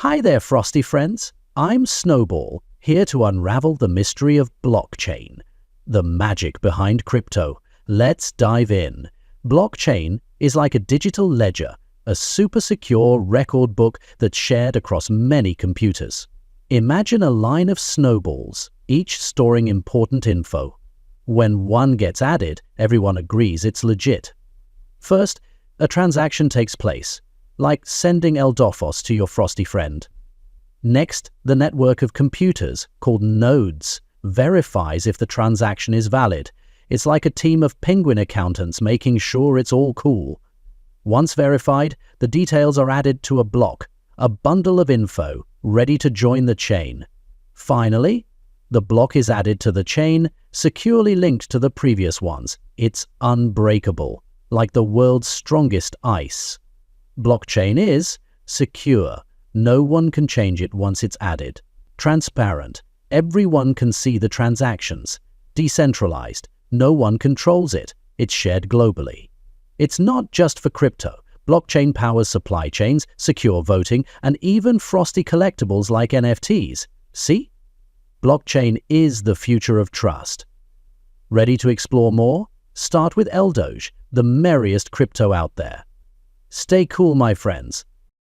Hi there, Frosty friends. I'm Snowball, here to unravel the mystery of blockchain, the magic behind crypto. Let's dive in. Blockchain is like a digital ledger, a super secure record book that's shared across many computers. Imagine a line of snowballs, each storing important info. When one gets added, everyone agrees it's legit. First, a transaction takes place, like sending ELFDOGE to your Frosty friend. Next, the network of computers, called nodes, verifies if the transaction is valid. It's like a team of penguin accountants making sure it's all cool. Once verified, the details are added to a block, a bundle of info, ready to join the chain. Finally, the block is added to the chain, securely linked to the previous ones. It's unbreakable, like the world's strongest ice. Blockchain is secure. No one can change it once it's added. Transparent. Everyone can see the transactions. Decentralized. No one controls it. It's shared globally. It's not just for crypto. Blockchain powers supply chains, secure voting, and even frosty collectibles like NFTs. See? Blockchain is the future of trust. Ready to explore more? Start with ELFDOGE, the merriest crypto out there. Stay cool, my friends.